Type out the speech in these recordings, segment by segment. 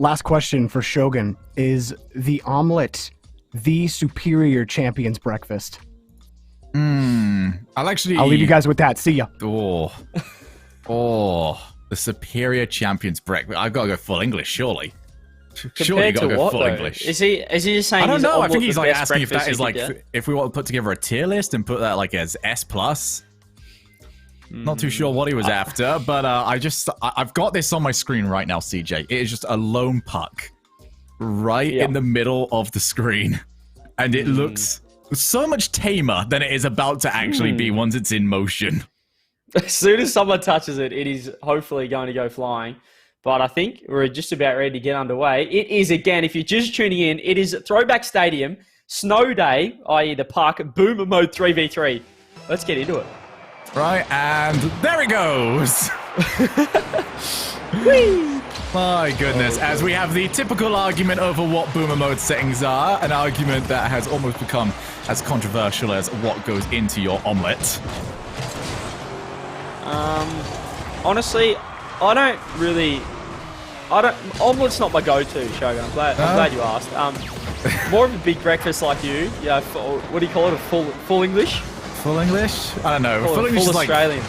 last question for Shogun. Is the omelet the superior champion's breakfast? I'll leave you guys with that. See ya. Oh, the superior champion's breakfast. I've got to go full English, surely. Surely you got to go full though? English. Is he just saying? I don't know. I think he's the like best asking if that breakfast is he like could get? if we want to put together a tier list and put that like as S plus. Not too sure what he was after, but I've got this on my screen right now, CJ. It is just a lone puck right in the middle of the screen, and it looks so much tamer than it is about to actually be once it's in motion. As soon as someone touches it, it is hopefully going to go flying. But I think we're just about ready to get underway. It is, again, if you're just tuning in, it is Throwback Stadium, Snow Day, i.e. the park, Boomer Mode 3v3. Let's get into it. Right, and there it goes. My goodness, as we have the typical argument over what Boomer Mode settings are, an argument that has almost become as controversial as what goes into your omelette. Honestly, omelette's not my go-to, Shogun. I'm glad you asked. More of a big breakfast like you. Yeah, what do you call it? A full English? Full English? I don't know. Full English is like Australian.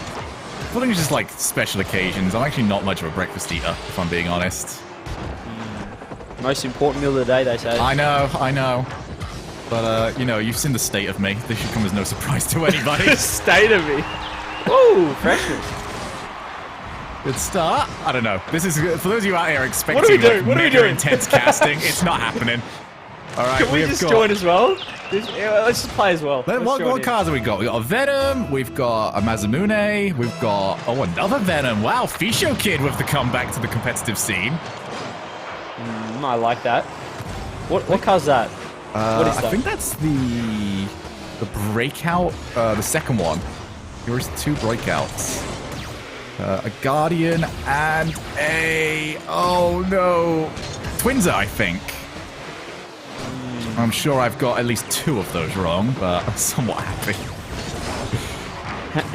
Full English is like special occasions. I'm actually not much of a breakfast eater, if I'm being honest. Most important meal of the day, they say. I know. But, you know, you've seen the state of me. This should come as no surprise to anybody. State of me. Ooh, freshness. Good start. I don't know. This is, for those of you out here expecting What are we doing? like, mega intense casting, it's not happening. All right, Can we just join as well? Let's just play as well. What cards have we got? We got a Venom, we've got a Mazamune, we've got, another Venom. Wow, Fisho Kid with the comeback to the competitive scene. I like that. What card's that? What is that? I think that's the breakout, the second one. Here's two breakouts. A Guardian and a... Oh, no. Twinser, I think. I'm sure I've got at least two of those wrong, but I'm somewhat happy.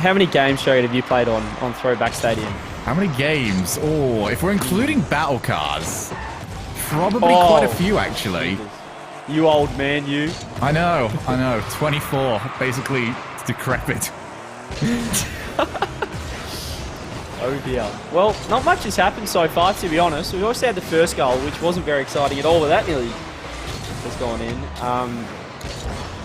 How many games, Shogun, have you played on Throwback Stadium? How many games? Oh, if we're including battle cards, probably quite a few, actually. You old man, you. I know. 24, basically decrepit. Oh dear. Well, not much has happened so far, to be honest. We've obviously had the first goal, which wasn't very exciting at all, but that nearly has gone in.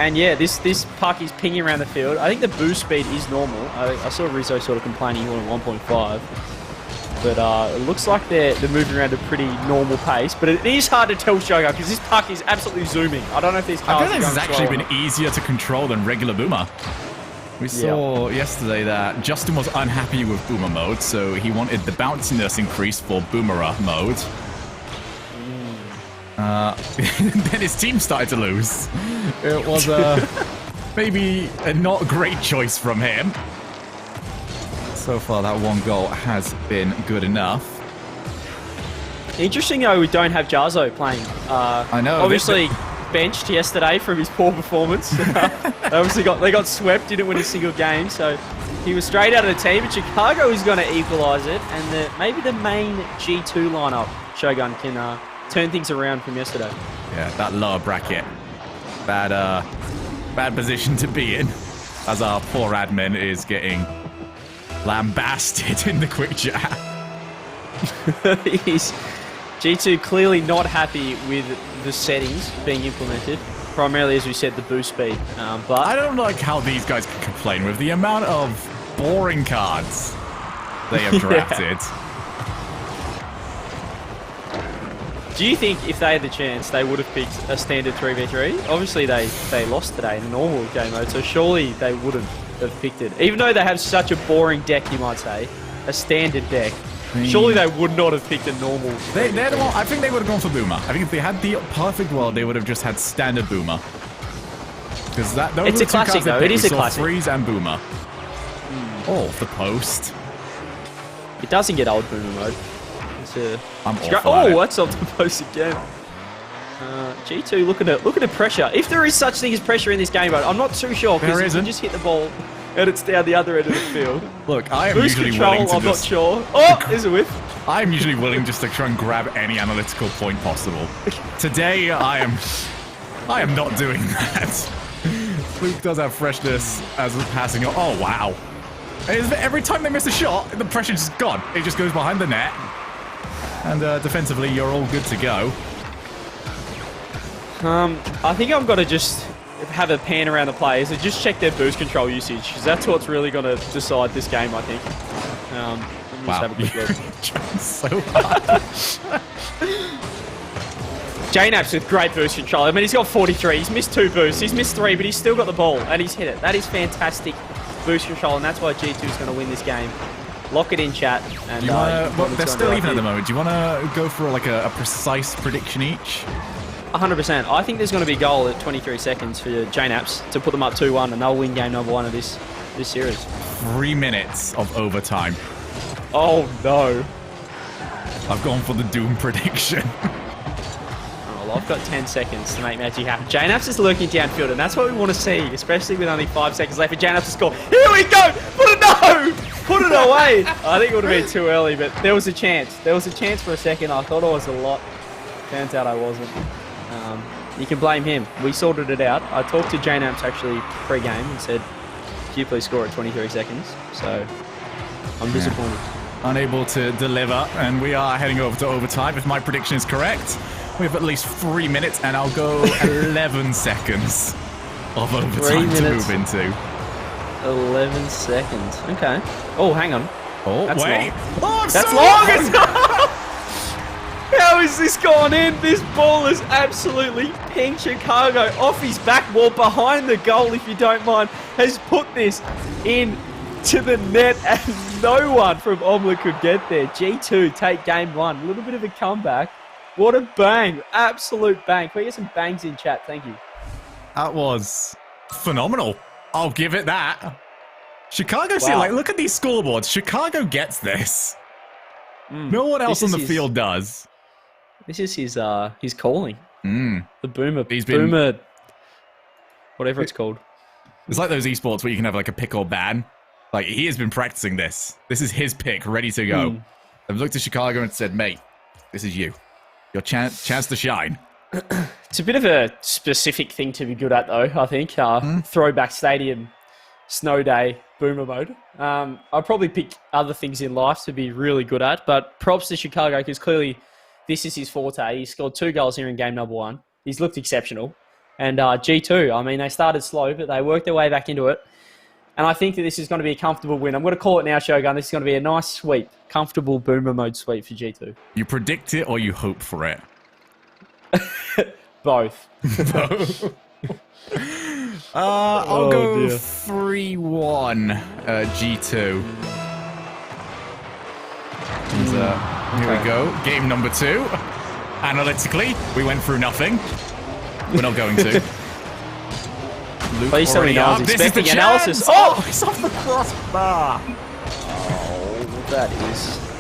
And yeah, this puck is pinging around the field. I think the boost speed is normal. I saw Rizzo sort of complaining he wanted 1.5. But it looks like they're moving around at a pretty normal pace. But it is hard to tell, Shogun, because this puck is absolutely zooming. I don't know if these cars I feel like this has actually been easier to control than regular Boomer. We saw yesterday that Justin was unhappy with Boomer mode, so he wanted the bounciness increase for Boomerer mode. Then his team started to lose. It was maybe a not great choice from him. So far, that one goal has been good enough. Interesting, though, we don't have Jarzo playing. I know. Obviously, benched yesterday from his poor performance. They got swept, didn't win a single game, so he was straight out of the team. But Chicago is going to equalise it, and maybe the main G2 lineup, Shogun, can turn things around from yesterday. Yeah, that lower bracket. Bad position to be in, as our poor admin is getting lambasted in the quick chat. He's G2 clearly not happy with the settings being implemented. Primarily, as we said, the boost speed. But I don't like how these guys can complain with the amount of boring cards they have drafted. Do you think if they had the chance, they would have picked a standard 3v3? Obviously, they lost today in the normal game mode, so surely they wouldn't have picked it. Even though they have such a boring deck, you might say, a standard deck, surely they would not have picked a normal. They're the one, I think they would have gone for Boomer. I think if they had the perfect world, they would have just had standard Boomer. Because those it's are a classic, though. It is a classic. Freeze and Boomer. Oh, the post. It doesn't get old Boomer mode. I'm awful at it. That's off the post again. G2 looking at pressure. If there is such thing as pressure in this game mode, I'm not too sure because you can just hit the ball and it's down the other end of the field. Look, I am Boost usually control, willing to I'm not sure. Oh, there's a whiff. I'm usually willing just to try and grab any analytical point possible. Today, I am not doing that. Luke does have freshness as a passing. Oh, wow. Every time they miss a shot, the pressure's just gone. It just goes behind the net. And defensively, you're all good to go. I think I've got to just have a pan around the players and just check their boost control usage, because that's what's really going to decide this game, I think. Let me just have a quick look. So hard. JNaps with great boost control. I mean, he's got 43. He's missed 2 boosts. He's missed 3, but he's still got the ball, and he's hit it. That is fantastic boost control, and that's why G2 is going to win this game. Lock it in, chat. And well, they're still even at the moment. Do you want to go for like a precise prediction each? 100%. I think there's going to be a goal at 23 seconds for JNaps to put them up 2-1, and they'll win game number 1 of this series. 3 minutes of overtime. Oh, no. I've gone for the doom prediction. Well, I've got 10 seconds to make magic happen. JNaps is lurking downfield, and that's what we want to see, especially with only 5 seconds left for JNaps to score. Here we go! Put it no! Put it away! I think it would have been too early, but there was a chance. There was a chance for a second. I thought I was a lot. Turns out I wasn't. You can blame him. We sorted it out. I talked to JNaps actually pre-game and said, "Can you please score at 23 seconds?" So I'm disappointed. Unable to deliver, and we are heading over to overtime. If my prediction is correct, we have at least 3 minutes, and I'll go 11 seconds of overtime to move into. 11 seconds. Okay. Oh, hang on. Oh, that's wait. Long. Oh, that's so long. How is this gone in? This ball is absolutely pinged Chicago off his back wall behind the goal, if you don't mind, has put this in to the net, and no one from Omelette could get there. G2 take game 1. A little bit of a comeback. What a bang. Absolute bang. Can we get some bangs in chat? Thank you. That was phenomenal. I'll give it that. Chicago, see, like, look at these scoreboards. Chicago gets this. No one else on the field does. This is his calling. The boomer. Boomer. Whatever it's called. It's like those esports where you can have like a pick or ban. Like, he has been practicing this. This is his pick, ready to go. I've looked at Chicago and said, mate, this is you. Your chance to shine. It's a bit of a specific thing to be good at, though, I think. Throwback stadium, snow day, boomer mode. I'd probably pick other things in life to be really good at, but props to Chicago, because clearly this is his forte. He scored 2 goals here in game number 1. He's looked exceptional. And G2, I mean, they started slow, but they worked their way back into it. And I think that this is going to be a comfortable win. I'm going to call it now, Shogun. This is going to be a nice sweep. Comfortable boomer mode sweep for G2. You predict it or you hope for it? Both. I'll go 3-1 G2. And, here we go. Game number 2. Analytically, we went through nothing. We're not going to. Please tell me I was expecting analysis. Oh, it's off the crossbar. Oh,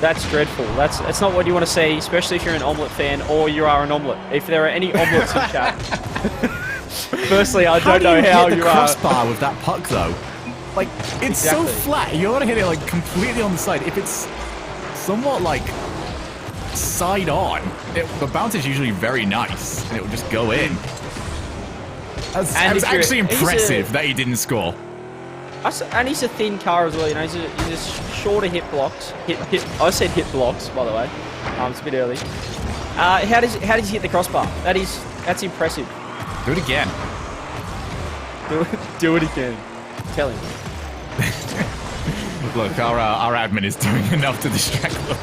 that's dreadful. That's not what you want to see, especially if you're an Omelette fan or you are an Omelette. If there are any Omelettes in chat. Firstly, I don't know how you are. Crossbar with that puck, though. Like, it's so flat. You want to hit it like completely on the side. If it's somewhat like side on, the bounce is usually very nice, and it will just go in. It was actually impressive that he didn't score. And he's a thin car as well, you know. He's a shorter hit blocks. I said hit blocks, by the way. It's a bit early. How does he hit the crossbar? That's impressive. Do it again. Do it again. Tell him. Look, our admin is doing enough to distract them.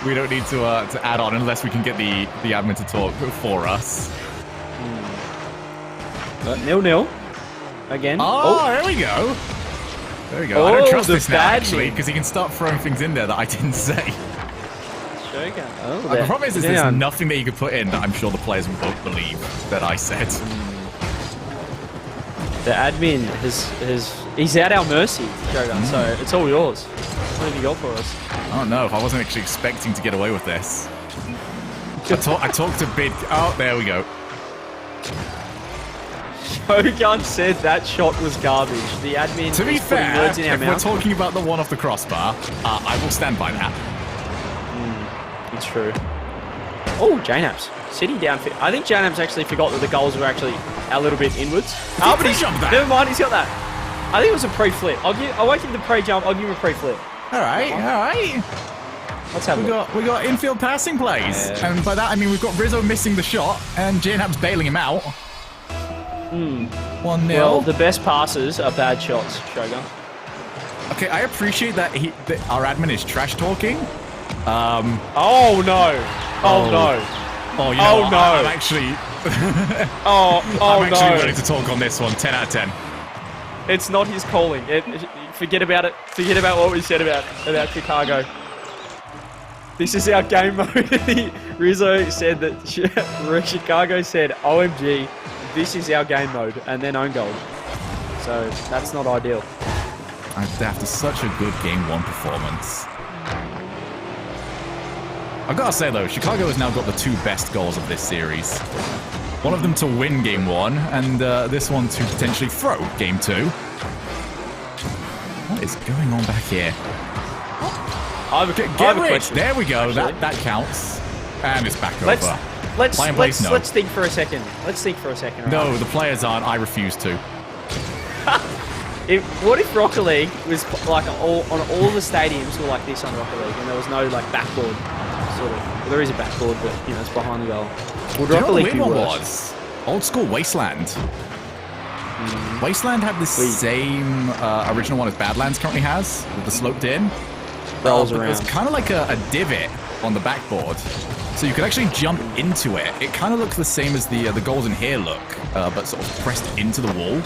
We don't need to add on unless we can get the admin to talk for us. 0-0. Again. Oh, there we go. There we go. I don't trust this now, actually, because he can start throwing things in there that I didn't say. Shogun. The problem is there's nothing that you could put in that I'm sure the players won't believe that I said. The admin he's at our mercy, Shogun, so it's all yours. What have you got for us? Oh no, I wasn't actually expecting to get away with this. I talked a bit. Oh, there we go. Shogun said that shot was garbage. The admin. To be fair, words in our if mouth. we're talking about the one off the crossbar, I will stand by that. It's true. Oh, J-Naps. Sitting down. I think J-Naps actually forgot that the goals were actually a little bit inwards. But he's never mind, he's got that. I think it was a pre-flip. I won't give him the pre-jump, I'll give him a pre-flip. All right. Let's have a look. We got infield passing plays. Yeah. And by that, I mean we've got Rizzo missing the shot and J-Nap's bailing him out. 1-0. Well, the best passes are bad shots, Shogun. Okay, I appreciate that our admin is trash talking. Oh no! Oh no! Oh, you know no! I'm actually. I'm actually ready to talk on this one. 10 out of 10. It's not his calling. Forget about it. Forget about what we said about Chicago. This is our game mode. Rizzo said that Chicago said, "OMG, this is our game mode," and then own goal. So that's not ideal. After such a good Game 1 performance. I've got to say, though, Chicago has now got the 2 best goals of this series. One of them to win Game 1, and this one to potentially throw Game 2. What is going on back here? Get rich. There we go. That counts. And it's back over. Let's think for a second. No, right? the players aren't. I refuse to. What if Rocket League was like on all the stadiums were like this on Rocket League, and there was no like backboard, sort of. Well, there is a backboard, but you know it's behind the goal. Would Rocket League be worse? Old school Wasteland. Wasteland had the same original one as Badlands currently has, with the sloped in. Rolls around. It's kind of like a divot on the backboard, so you could actually jump into it. It kind of looks the same as the goals in here look, but sort of pressed into the wall.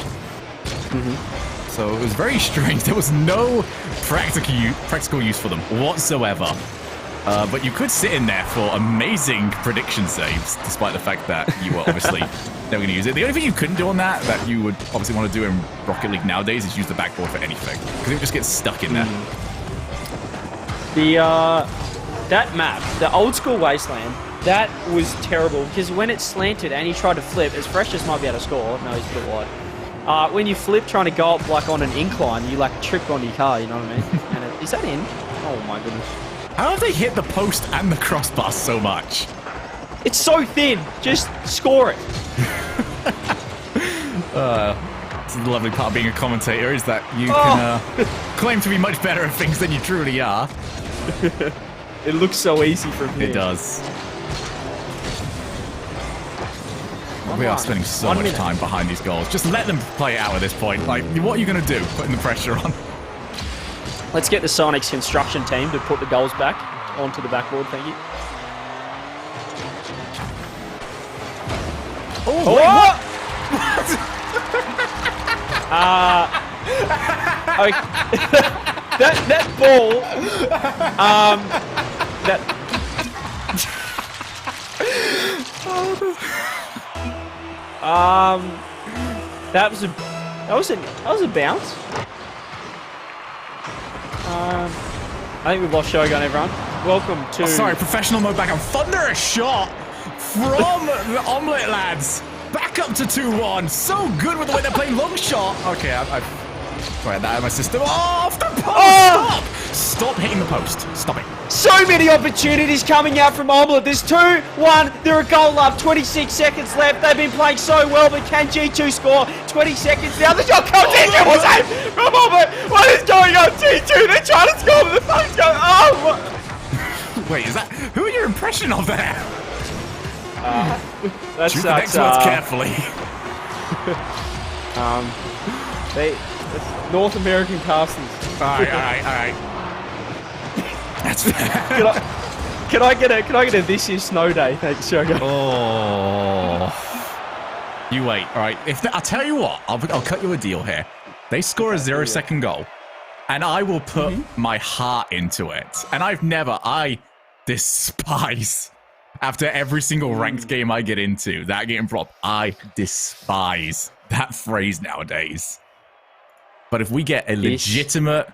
So it was very strange. There was no practical use for them whatsoever. But you could sit in there for amazing prediction saves, despite the fact that you were obviously never going to use it. The only thing you couldn't do on that you would obviously want to do in Rocket League nowadays is use the backboard for anything, because it would just get stuck in there. That map, the old school Wasteland, that was terrible, because when it slanted and he tried to flip, as Precious might be able to score. No, he's put it wide. When you flip trying to go up like on an incline, you like trip on your car, you know what I mean? And is that in? Oh my goodness. How have they hit the post and the crossbar so much? It's so thin. Just score it. It's the lovely part of being a commentator is that you can claim to be much better at things than you truly are. It looks so easy from here. It does. We are spending so much time behind these goals. Just let them play it out at this point. Like, what are you going to do? Putting the pressure on. Let's get the Sonics construction team to put the goals back onto the backboard. Thank you. Oh, wait, what? Okay. that ball. That was a bounce. I think we've lost Shogun, everyone. Welcome to... Oh, sorry, professional mode back on. Thunderous shot from the Omelette lads. Back up to 2-1. So good with the way they're playing long shot. Okay, I've tried that out of my system. Oh, off the post! Oh! Stop hitting the post. Stop it. So many opportunities coming out from Omelette. There's 2-1. They're a goal up. 26 seconds left. They've been playing so well, but can G2 score? 20 seconds now. The shot comes in. It was aimed from Omelette. What is going on, G2? They're trying to score, but the fuck's going on? Oh! Wait, is that... Who are your impression of there? Choose the next words carefully. It's North American casters. All right. That's fair. Can I get a this is snow day? Thanks, Shogun. Oh. You wait. All right. I'll tell you what. I'll cut you a deal here. They score a 0-second goal, and I will put my heart into it. And I despise. After every single ranked game I get into, that game prop, I despise that phrase nowadays. But if we get a legitimate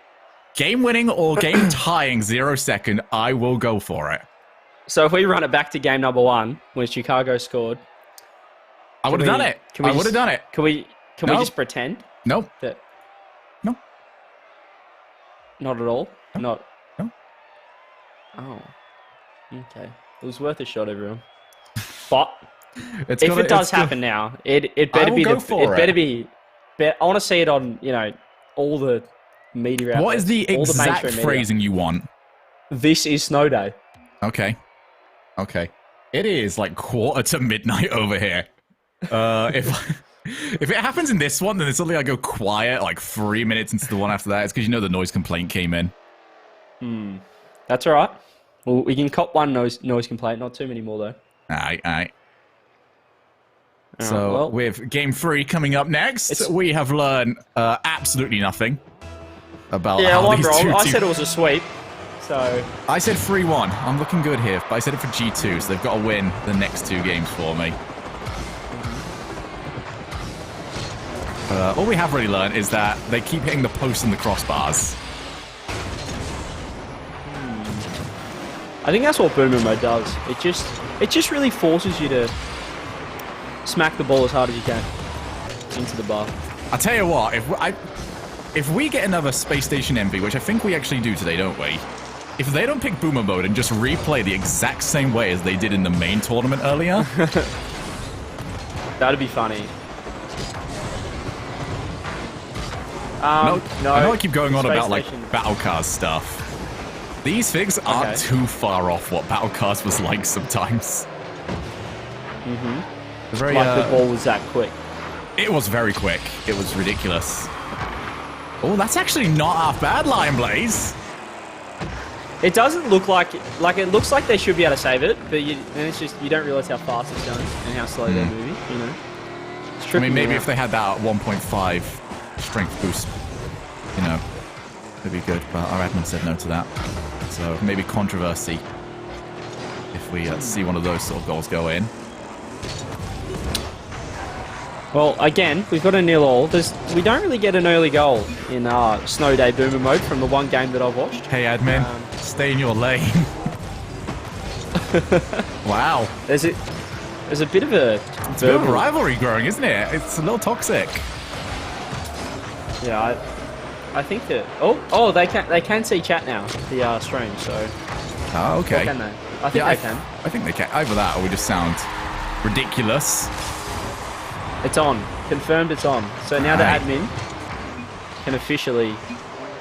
game-winning or game-tying 0-second, I will go for it. So if we run it back to game number 1, when Chicago scored... I would have done it. I would have done it. Can we just pretend? Nope. No. Not at all? No. Not... No. Oh. Okay. It was worth a shot, everyone. But It's if gotta- it does it's go- happen now, it better I will be go the for it better be. I want to see it on all the media. What is the outlets, all the exact mainstream media. phrasing you want? This is snow day. Okay. It is like 1:45 over here. If it happens in this one, then it's suddenly I go quiet like 3 minutes into the one after that. It's because the noise complaint came in. That's all right. Well, we can cop one noise complaint, not too many more though. Alright. All So, right, well, with Game 3 coming up next, we have learned absolutely nothing about yeah, how I'm these wrong. two I teams... said it was a sweep. So I said 3-1. I'm looking good here, but I said it for G2, so they've got to win the next 2 games for me. All we have really learned is that they keep hitting the post and the crossbars. I think that's what Boomer Mode does. It just really forces you to smack the ball as hard as you can into the bar. I'll tell you what, if we get another Space Station Envy, which I think we actually do today, don't we? If they don't pick Boomer Mode and just replay the exact same way as they did in the main tournament earlier... That'd be funny. No, no. I know I keep going on Space about like Station. Battle Cars stuff. These figs aren't too far off what Battle Cars was like sometimes. Very, Like the ball was that quick. It was very quick. It was ridiculous. Oh, that's actually not half bad, Lion Blaze. It doesn't look like it looks like they should be able to save it, but then it's just you don't realize how fast it's going and how slow they're moving. It's I tripping mean, maybe me if out. they had that 1.5 strength boost, it'd be good. But our admin said no to that. So maybe controversy if we see one of those sort of goals go in. Well, again, we've got a 0-0. We don't really get an early goal in Snow Day Boomer Mode from the one game that I've watched. Hey, admin, stay in your lane. Wow. There's a bit of a It's a bit of a rivalry growing, isn't it? It's a little toxic. Yeah, I think that. Oh, they can see chat now. The stream. So. Oh, okay. Or can they? I think they can. I think they can. Either that, or we just sound ridiculous. It's on. Confirmed. It's on. So now the admin can officially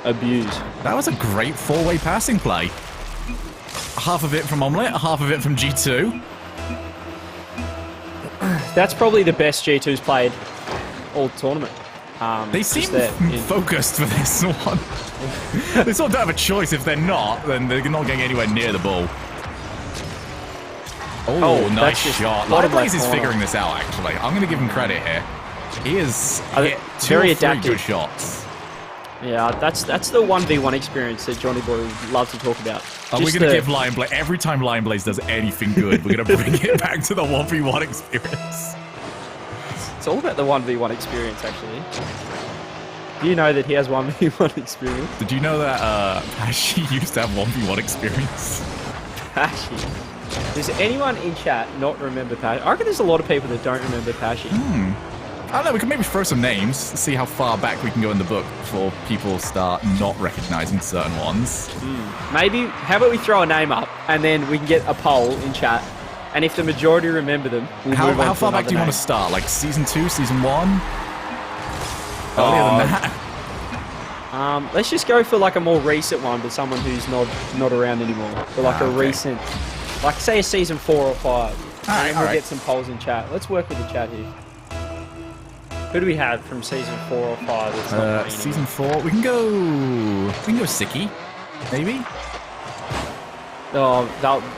abuse. That was a great 4-way passing play. Half of it from Omelette, half of it from G2. That's probably the best G2's played all tournament. They seem focused for this one. They sort of don't have a choice. If they're not, then they're not getting anywhere near the ball. Oh, nice shot. Lightblaze is figuring this out, actually. I'm going to give him credit here. He is hit very 2 or 3 adaptive. good shots. Yeah, that's the 1v1 experience that Johnny Boy would love to talk about. Are we going to give Lion Blaze, every time Lion Blaze does anything good, we're going to bring it back to the 1v1 experience? It's all about the 1v1 experience, actually. Do you know that he has 1v1 experience? Did you know that Pashi used to have 1v1 experience? Pashi. Does anyone in chat not remember Pashi? I reckon there's a lot of people that don't remember Pashi. I don't know, we can maybe throw some names, see how far back we can go in the book before people start not recognizing certain ones. Maybe, how about we throw a name up and then we can get a poll in chat, and if the majority remember them, we'll move on How to far back another do you want name. to start? Like Season 2, Season 1? Earlier than that? Let's just go for like a more recent one, but someone who's not around anymore. For like a okay. recent, like say a Season 4 or 5. And we'll alright. get some polls in chat. Let's work with the chat here. Who do we have from Season 4 or 5? That's not green Season 4, we can go Siki, maybe? Oh,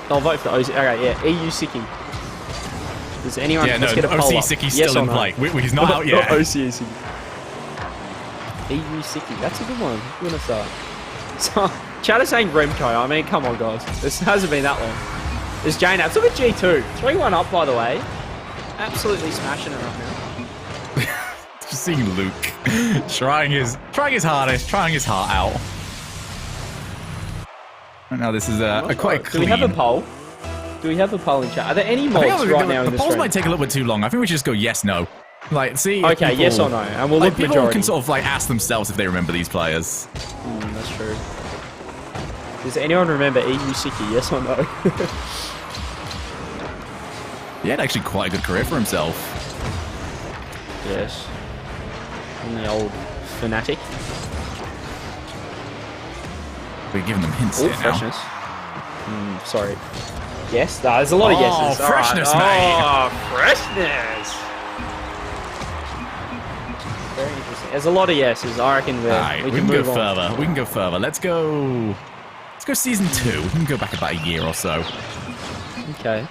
they'll vote for OC. Okay, yeah, EU Siki. Does anyone? Yeah, no, let's get a OC poll up. Siki's Yes still or in no? play. He's not out yet. Not OC Siki. EU Siki. That's a good one. We're gonna start. So, chat is saying Remco. I mean, come on, guys. This hasn't been that long. There's Jane Abs. Look at G2. 3-1 up, by the way. Absolutely smashing it right now. Just seeing Luke trying his hardest, trying his heart out. Right now, this is quite a Do clean. we have a poll? Do we have a poll in chat? Are there any mods right now in the the polls stream? might take a little bit too long. I think we should just go yes, no. Like, see. if Okay, people, yes or no, and we'll like, look people majority. can sort of like ask themselves if they remember these players. That's true. Does anyone remember Musiki? Yes or no? He had actually quite a good career for himself. Yes. And the old fanatic. We're giving them hints Oh, here freshness. Sorry. Yes, there's a lot of yeses. Oh, freshness, right. mate. Oh, freshness. Very interesting. There's a lot of yeses. I reckon Alright, we we can can go move on. further. We can go further. Let's go season 2. We can go back about a year or so. Okay.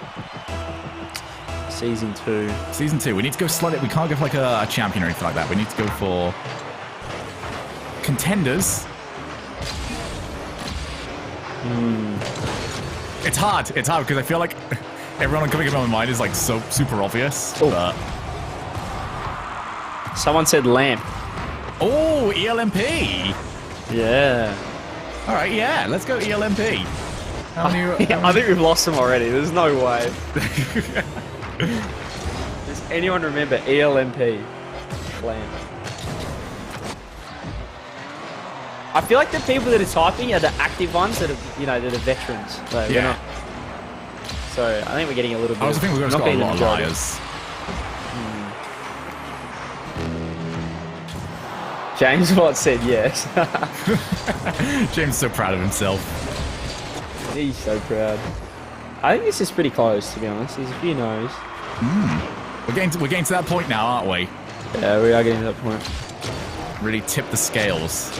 Season 2. Season 2. We need to go slightly. We can't go for like a champion or anything like that. We need to go for contenders. It's hard. It's hard because I feel like everyone coming up in my mind is like so super obvious. Oh. But Someone said lamp. oh, ELMP. Yeah. All right, yeah. Let's go ELMP. How many? I think we've lost them already. There's no way. Does anyone remember ELMP? Lamp. I feel like the people that are typing are the active ones that are, that are veterans. So we're Yeah. not. So I think we're getting a little bit. I also think we're going to not got a getting lot of the majority. liars. James Watt said yes. James is so proud of himself. He's so proud. I think this is pretty close, to be honest. There's a few no's. We're getting to that point now, aren't we? Yeah, we are getting to that point. Really tip the scales.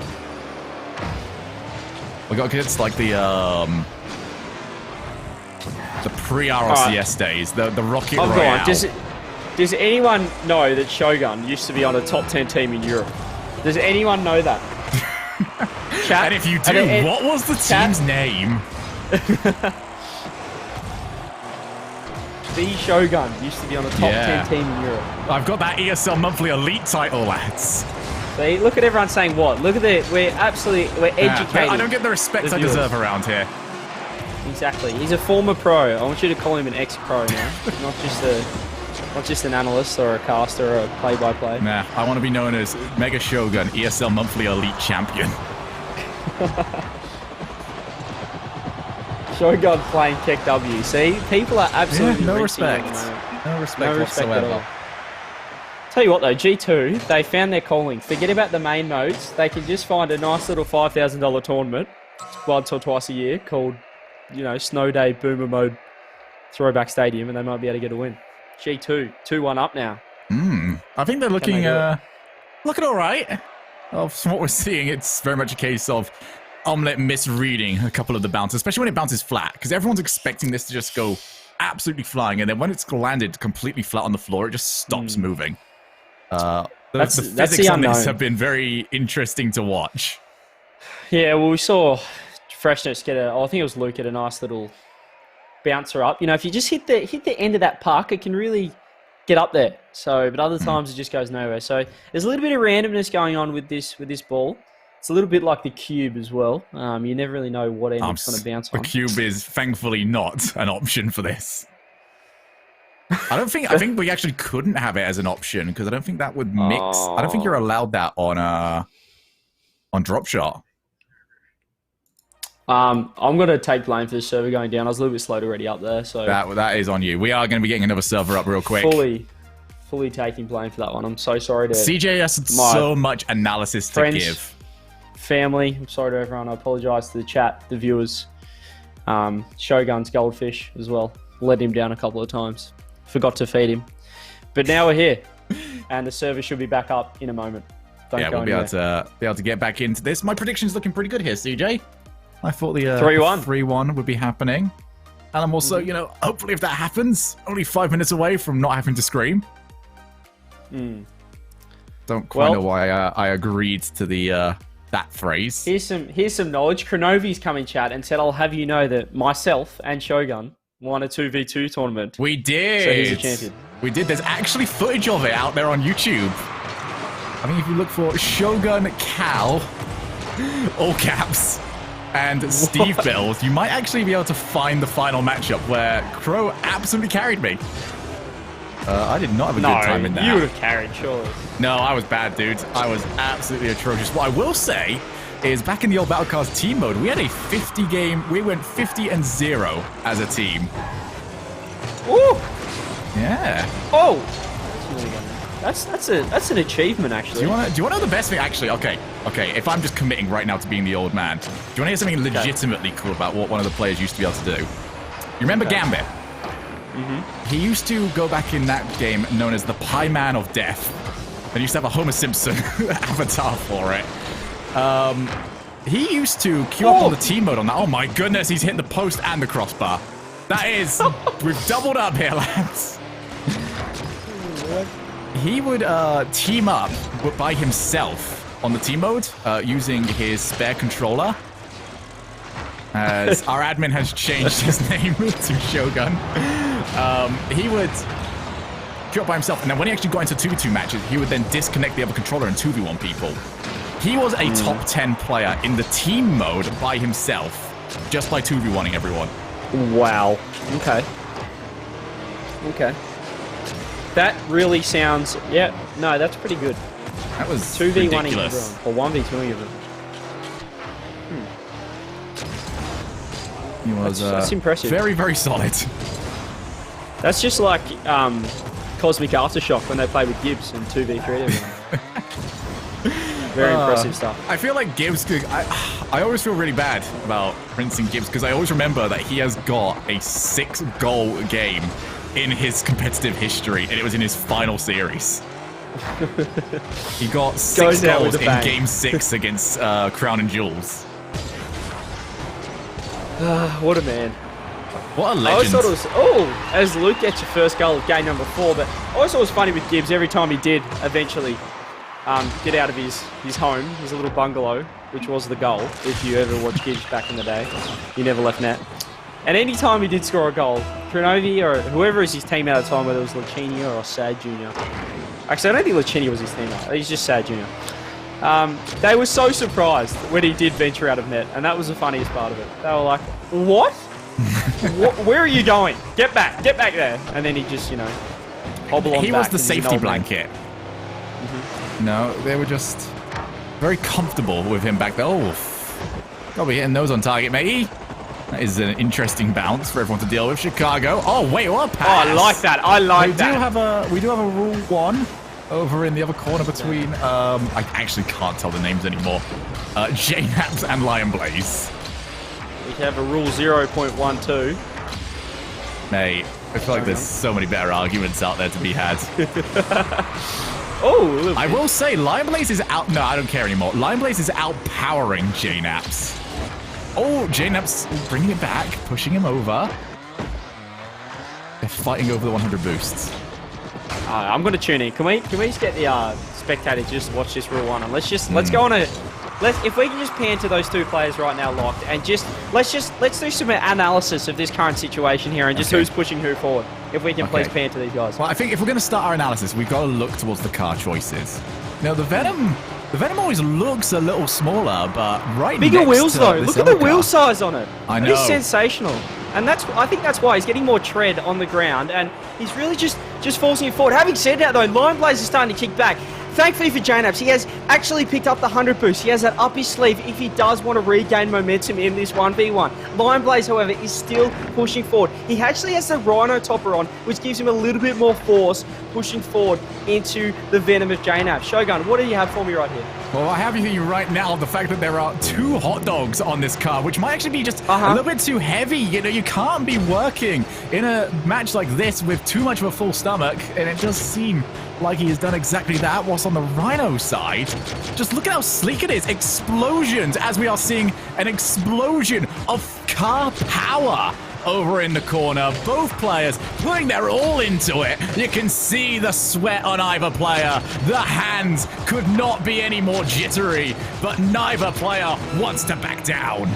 We got kids like the pre-RLCS days, the Rocket Oh, go Royale. on. Does anyone know that Shogun used to be on a top 10 team in Europe? Does anyone know that? Chat, And if you do, what was the chat- team's name? The Shogun used to be on a top 10 team in Europe. I've got that ESL Monthly Elite title, lads. See, look at everyone saying what? Look at we're educated. I don't get the respect the I viewers. deserve around here. Exactly. He's a former pro. I want you to call him an ex-pro now, not just an analyst or a caster or a play-by-play. Nah, I want to be known as Mega Shogun, ESL Monthly Elite Champion. Shogun playing Keck W. See, people are absolutely no rinsing respect. at the moment. No respect No respect whatsoever. at all. Tell you what though, G2, they found their calling. Forget about the main modes. They can just find a nice little $5,000 tournament once or twice a year called, Snow Day Boomer Mode Throwback Stadium, and they might be able to get a win. G2, 2-1 up now. I think they're looking do looking all right. Well, from what we're seeing, it's very much a case of Omelette misreading a couple of the bounces, especially when it bounces flat, because everyone's expecting this to just go absolutely flying, and then when it's landed completely flat on the floor, it just stops moving. The That's physics the on this unknown. have been very interesting to watch. Yeah, well, we saw Freshness I think it was Luke, get a nice little bouncer up. If you just hit the end of that puck, it can really get up there. So, but other times it just goes nowhere. So there's a little bit of randomness going on with this ball. It's a little bit like the cube as well. You never really know what end it's going to bounce The on. cube is thankfully not an option for this. I think we actually couldn't have it as an option because I don't think that would mix. I don't think you're allowed that on drop shot. I'm going to take blame for the server going down. I was a little bit slow already up there, so That is on you. We are going to be getting another server up real quick. fully taking blame for that one. I'm so sorry to CJ has so much analysis to friends, give. family. I'm sorry to everyone. I apologise to the chat, the viewers. Shogun's Goldfish as well. Let him down a couple of times. Forgot to feed him. But now we're here. And the server should be back up in a moment. Don't go We'll be anywhere. able to get back into this. My prediction's looking pretty good here, CJ. I thought the 3-1. 3-1 would be happening. And I'm also, hopefully if that happens, only 5 minutes away from not having to scream. Don't quite know why I agreed to the that phrase. Here's some knowledge. Kronovi's come in chat and said, I'll have you know that myself and Shogun won a 2v2 tournament. We did. So he's a champion. We did. There's actually footage of it out there on YouTube. I think if you look for Shogun Cal, all caps, and Steve Bills, you might actually be able to find the final matchup where Crow absolutely carried me. I did not have a good time in that. You would have carried, surely. No, I was bad, dude. I was absolutely atrocious. What I will say is back in the old Battlecast team mode, we had a 50 game, we went 50-0 as a team. Ooh! Yeah. Oh! That's an achievement, actually. Do you want to know the best thing? Actually, okay. If I'm just committing right now to being the old man, do you want to hear something legitimately cool about what one of the players used to be able to do? You remember Gambit? Mm-hmm. He used to go back in that game known as the Pie Man of Death. And he used to have a Homer Simpson avatar for it. He used to queue up on the team mode on that. Oh my goodness, he's hit the post and the crossbar. That is, we've doubled up here, lads. He would team up by himself on the team mode using his spare controller. As our admin has changed his name to Shogun. He would queue up by himself, and then when he actually got into 2v2 matches, he would then disconnect the other controller and 2v1 people. He was a top 10 player in the team mode by himself, just by 2v1ing everyone. Wow. Okay. That really sounds... Yeah, no, that's pretty good. That was 2v1ing ridiculous. everyone, or 1v2ing everyone. He was that's impressive. Very, very solid. That's just like Cosmic Aftershock when they play with Gibbs and 2v3 everyone. Very impressive stuff. I feel like Gibbs could... I always feel really bad about rinsing Gibbs because I always remember that he has got a 6-goal game in his competitive history, and it was in his final series. He got 6 goals in Game 6 against Crown and Jewels. What a man. What a legend. I always thought it was, as Luke gets your first goal of game number 4, but I always thought it was funny with Gibbs every time he did eventually get out of his home, his little bungalow, which was the goal. If you ever watched Gibbs back in the day, he never left net. And any time he did score a goal, Prinovi or whoever is his teammate at the time, whether it was Lucchini or Sad Jr. Actually, I don't think Lucchini was his teammate. He's just Sad Jr. They were so surprised when he did venture out of net, and that was the funniest part of it. They were like, what? Where are you going? Get back there. And then he just, hobble on back. He was the safety blanket. No, they were just very comfortable with him back there. Oh, probably hitting those on target, matey. That is an interesting bounce for everyone to deal with. Chicago. Oh, wait, what a pass. Oh, I like that. I like that. We do have a rule 1 over in the other corner between, I actually can't tell the names anymore. J-Naps and Lion Blaze. We have a rule 0.12. Mate, I feel like there's so many better arguments out there to be had. Oh, I will say, Lion Blaze is out. No, I don't care anymore. Lion Blaze is outpowering J-Naps. Oh, J-Naps bringing it back, pushing him over. They're fighting over the 100 boosts. I'm going to tune in. Can we just get the spectators just watch this rule 1 and let's go on a... if we can just pan to those 2 players right now locked and let's do some analysis of this current situation here and just who's pushing who forward. If we can please pan to these guys. Well, I think if we're going to start our analysis, we've got to look towards the car choices. Now, the Venom always looks a little smaller, but bigger wheels though. Look at the wheel size on it. I know. It is sensational. And I think that's why he's getting more tread on the ground, and he's really just forcing it forward. Having said that, though, Lion Blaze is starting to kick back. Thankfully for J-Naps, he has actually picked up the 100 boost. He has that up his sleeve if he does want to regain momentum in this 1v1. Lion Blaze, however, is still pushing forward. He actually has the Rhino topper on, which gives him a little bit more force pushing forward into the Venom of J-Naps. Shogun, what do you have for me right here? Well, I have you right now the fact that there are 2 hot dogs on this car, which might actually be just a little bit too heavy. You can't be working in a match like this with too much of a full stomach, and it does seem like he has done exactly that. What's on the Rhino side? Just look at how sleek it is. Explosions, as we are seeing an explosion of car power over in the corner. Both players putting their all into it. You can see the sweat on either player. The hands could not be any more jittery, but neither player wants to back down.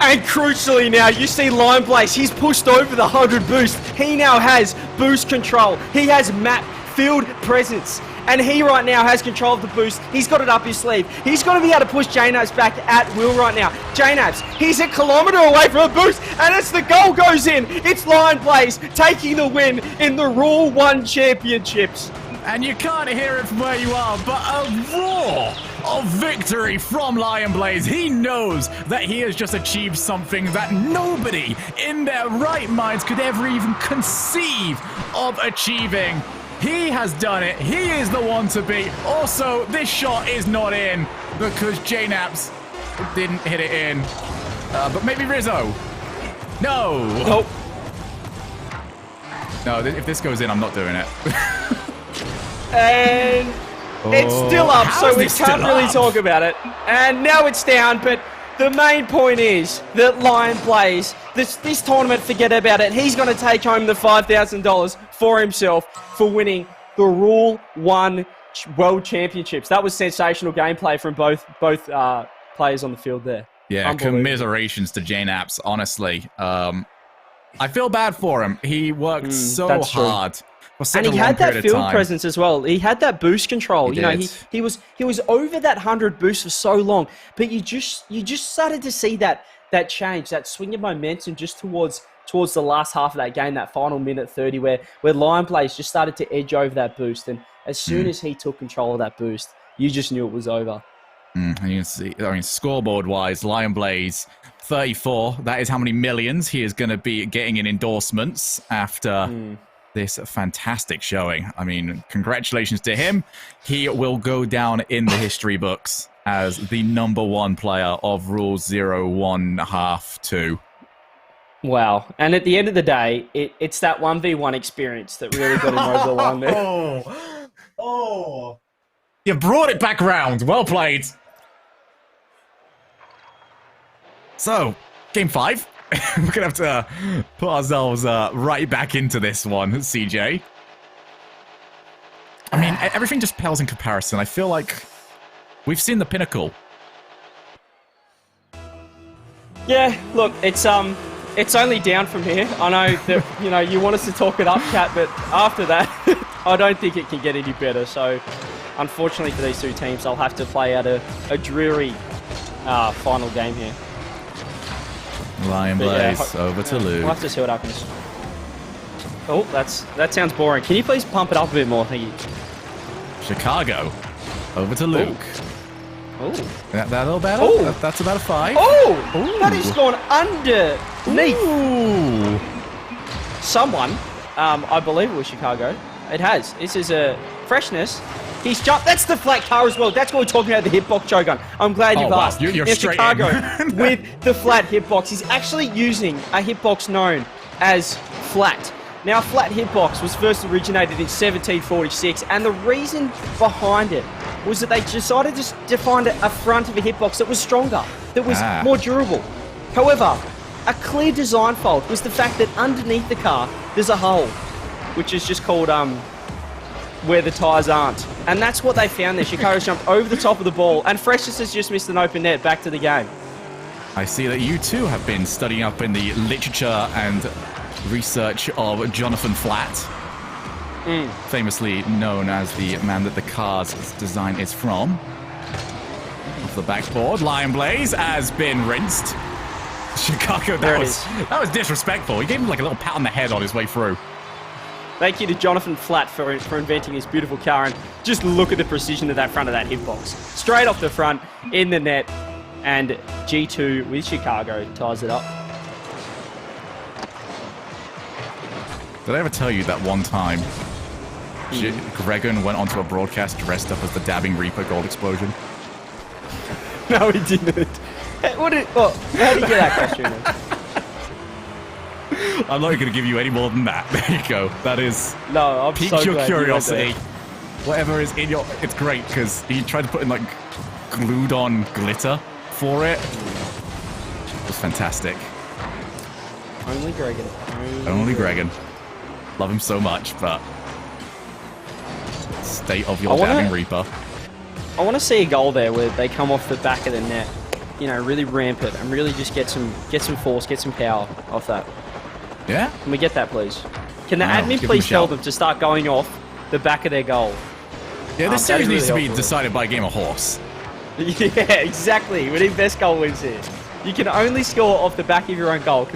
And crucially now, you see Lion Blaze. He's pushed over the 100 boost. He now has boost control. He has map field presence. And he right now has control of the boost. He's got it up his sleeve. He's going to be able to push J-Naps back at will right now. J-Naps, he's a kilometre away from a boost. And as the goal goes in, it's Lion Blaze taking the win in the Rule 1 Championships. And you can't hear it from where you are, but a roar of victory from Lion Blaze. He knows that he has just achieved something that nobody in their right minds could ever even conceive of achieving. He has done it. He is the one to beat. Also, this shot is not in because JNaps didn't hit it in. But maybe Rizzo. No. Nope. No, if this goes in, I'm not doing it. And it's still up, How so is we this can't still really up? talk about it. And now it's down, but the main point is that Lion Blaze, this tournament, forget about it. He's going to take home the $5,000 for himself for winning the Rule 1 World Championships. That was sensational gameplay from both players on the field there. Yeah, commiserations to JNaps, honestly. I feel bad for him. He worked so hard. For such And he a long had that period of field time. presence as well. He had that boost control. He You know, did. he was over that 100 boost for so long, but you just started to see that change, that swing of momentum just towards the last half of that game, that final minute 30, where Lion Blaze just started to edge over that boost. And as soon as he took control of that boost, you just knew it was over. And you can see, I mean, scoreboard-wise, Lion Blaze 34. That is how many millions he is going to be getting in endorsements after this fantastic showing. I mean, congratulations to him. He will go down in the history books as the #1 player of Rule 0, 1, half, 2. Wow. And at the end of the day, it's that 1v1 experience that really got him over the line there. Oh. You brought it back round. Well played. So, game 5. We're going to have to put ourselves right back into this one, CJ. I mean, everything just pales in comparison. I feel like we've seen the pinnacle. Yeah, look, it's only down from here. I know that you want us to talk it up, Kat, but after that, I don't think it can get any better. So, unfortunately for these two teams, I'll have to play out a dreary final game here. Lion Blaze over to Luke. We'll have to see what happens. Oh, that sounds boring. Can you please pump it up a bit more? Thank you. Chicago over to Luke. Oh. That a little better? Ooh. That's about a 5. Oh! Ooh. That has gone underneath. Ooh. Someone, I believe it was Chicago. It has. This is a freshness. He's jumped. That's the flat car as well. That's what we're talking about, the hitbox Shogun. I'm glad you've asked. You're Now, straight Chicago in. with the flat hitbox. He's actually using a hitbox known as flat. Now, flat hitbox was first originated in 1746, and the reason behind it was that they decided to find a front of a hitbox that was stronger, that was more durable. However, a clear design fault was the fact that underneath the car, there's a hole, which is just called where the tyres aren't. And that's what they found there. Chicago's jumped over the top of the ball, and Freshness has just missed an open net. Back to the game. I see that you too have been studying up in the literature and research of Jonathan Flatt, famously known as the man that the car's design is from. Off the backboard, Lion Blaze has been rinsed. Chicago, that was disrespectful. He gave him like a little pat on the head on his way through. Thank you to Jonathan Flatt for inventing his beautiful car, and just look at the precision of that front of that hitbox. Straight off the front, in the net, and G2 with Chicago ties it up. Did I ever tell you that one time Gregan went onto a broadcast dressed up as the Dabbing Reaper Gold Explosion? No, he didn't. How did you get that costume? I'm not going to give you any more than that. There you go. That is... No, I'm piques so your glad curiosity. Whatever is in your... It's great, because he tried to put in, like, glued-on glitter for it. It was fantastic. Only Gregan. Only Gregan. Love him so much, but... State of your Dabbing Reaper. I want to see a goal there where they come off the back of the net. You know, really ramp it and really just get some force, get some power off that. Yeah? Can we get that, please? Can the admin please tell them to start going off the back of their goal? Yeah, this series needs to be decided by a game of horse. Yeah, exactly. We need best goal wins here. You can only score off the back of your own goal.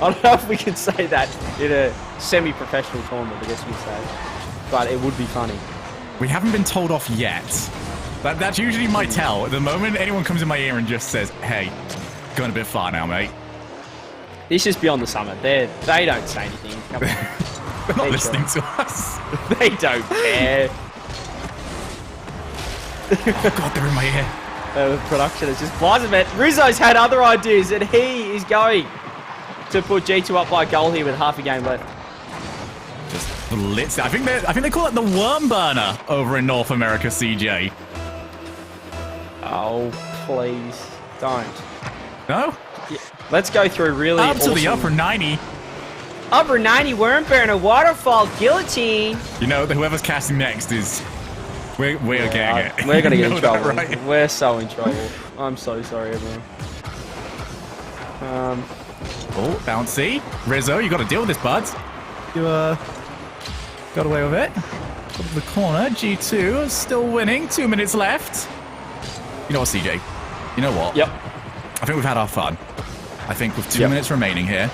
don't know if we can say that in a semi-professional tournament, I guess we'd say. But it would be funny. We haven't been told off yet. That's usually my tell. At the moment anyone comes in my ear and just says, hey, going a bit far now, mate. This is beyond the summit. They don't say anything. Come on. They're not listening to us. They don't care. Oh, God, they're in my ear. The production is just blasted, man. Rizzo's had other ideas, and he is going to put G2 up by a goal here with half a game left. Just blitz. I think they call it the worm burner over in North America, CJ. Oh, please. Don't. No? Yeah. Let's go through really Up awesome. to the upper 90. Upper 90 worm burner, waterfall, guillotine. You know, whoever's casting next is... We're getting it. We're going to get in You know trouble. that, right? We're so in trouble. I'm so sorry, everyone. Oh, bouncy. Rizzo, you got to deal with this, bud. You, got away with it. Up to the corner. G2 is still winning. 2 minutes left. You know what, CJ? You know what? Yep. I think we've had our fun. I think with 2 minutes remaining here,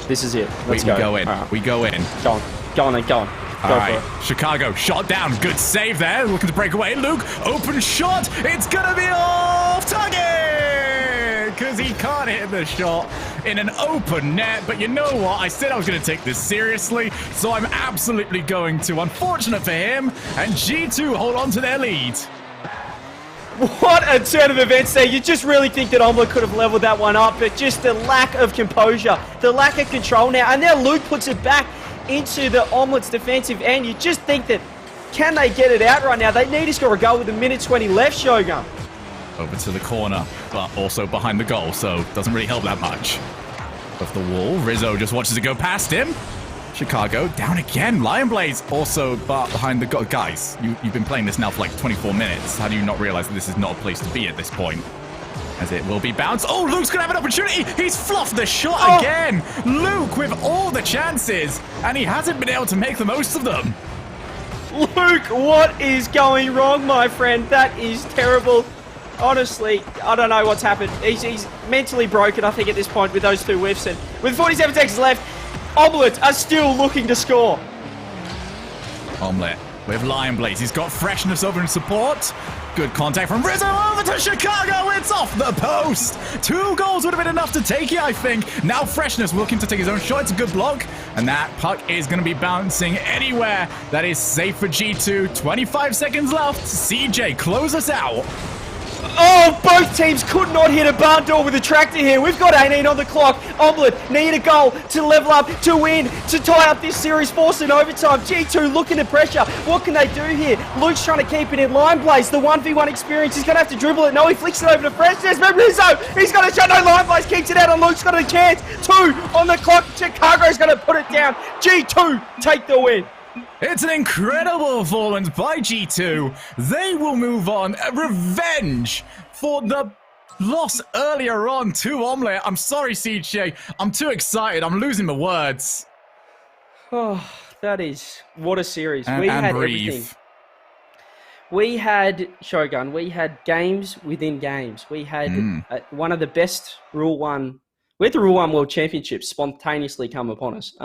This is it. we Let's go. go in. Right. We go in. Go on. Go on then. Go on. All Go right, for it. Chicago, shot down. Good save there. Looking to break away. Luke, open shot. It's going to be off target because he can't hit the shot in an open net. But you know what? I said I was going to take this seriously, so I'm absolutely going to. Unfortunate for him. And G2 hold on to their lead. What a turn of events there. You just really think that Omelette could have leveled that one up, but just the lack of composure, the lack of control now. And now Luke puts it back into the Omelette's defensive end. You just think that, can they get it out right now? They need to score a goal with a minute 20 left, Shogun. Over to the corner, but also behind the goal, so doesn't really help that much. Off the wall, Rizzo just watches it go past him. Chicago down again. Lion Blaze also behind the goal. Guys, you've been playing this now for like 24 minutes. How do you not realize that this is not a place to be at this point? As it will be bounced. Oh, Luke's going to have an opportunity. He's fluffed the shot again. Luke with all the chances, and he hasn't been able to make the most of them. Luke, what is going wrong, my friend? That is terrible. Honestly, I don't know what's happened. He's mentally broken, I think, at this point with those two whiffs. And with 47 seconds left, Omelette are still looking to score. Omelette with Lion Blaze. He's got freshness over in support. Good contact from Rizzo over to Chicago. It's off the post. 2 goals would have been enough to take it, I think. Now Freshness looking to take his own shot. It's a good block. And that puck is going to be bouncing anywhere. That is safe for G2. 25 seconds left. CJ, close us out. Oh, both teams could not hit a barn door with a tractor here. We've got 18 on the clock. Omelette need a goal to level up, to win, to tie up this series, force in overtime. G2 looking to pressure. What can they do here? Luke's trying to keep it in. Lion Blaze, the 1v1 experience. He's going to have to dribble it. No, he flicks it over to Freshness. But Rizzo, he's got a shot. No, Lion Blaze keeps it out, and Luke's got a chance. 2 on the clock. Chicago's going to put it down. G2 take the win. It's an incredible performance by G2. They will move on. Revenge for the loss earlier on to Omelette. I'm sorry, CJ. I'm too excited. I'm losing my words. Oh, that is... What a series. And we had breathe. everything. We had, Shogun, we had games within games. We had one of the best Rule 1... We had the Rule 1 World Championships spontaneously come upon us.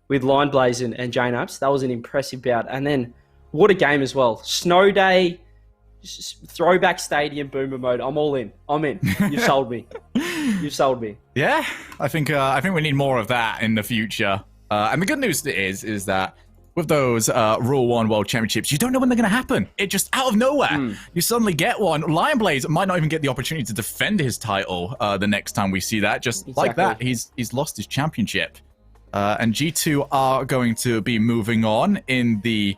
With Lion Blaze and Jane Apps. That was an impressive bout. And then, what a game as well. Snow Day, throwback stadium, boomer mode. I'm all in. I'm in. You've sold me. You've sold me. Yeah, I think we need more of that in the future. And the good news is that with those Rule 1 World Championships, you don't know when they're going to happen. It just out of nowhere. You suddenly get one. Lion Blaze might not even get the opportunity to defend his title the next time we see that. Just like that, he's lost his championship. And G2 are going to be moving on in the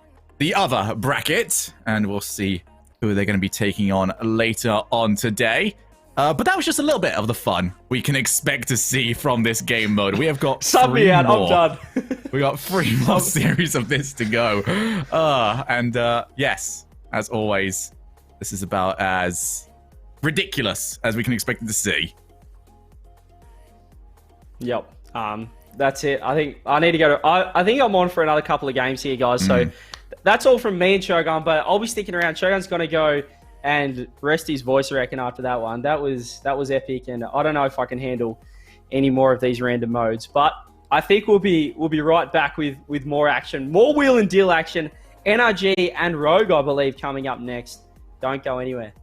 other bracket, and we'll see who they're going to be taking on later on today. But that was just a little bit of the fun we can expect to see from this game mode. We have got Sub me out, I'm done. We got 3 more series of this to go. Yes, as always, this is about as ridiculous as we can expect it to see. Yep. That's it. I think I need to go to... I think I'm on for another couple of games here, guys. So that's all from me and Shogun, but I'll be sticking around. Shogun's going to go and rest his voice, I reckon, after that one. That was epic, and I don't know if I can handle any more of these random modes. But I think we'll be right back with more action, more wheel and deal action, NRG and Rogue, I believe, coming up next. Don't go anywhere.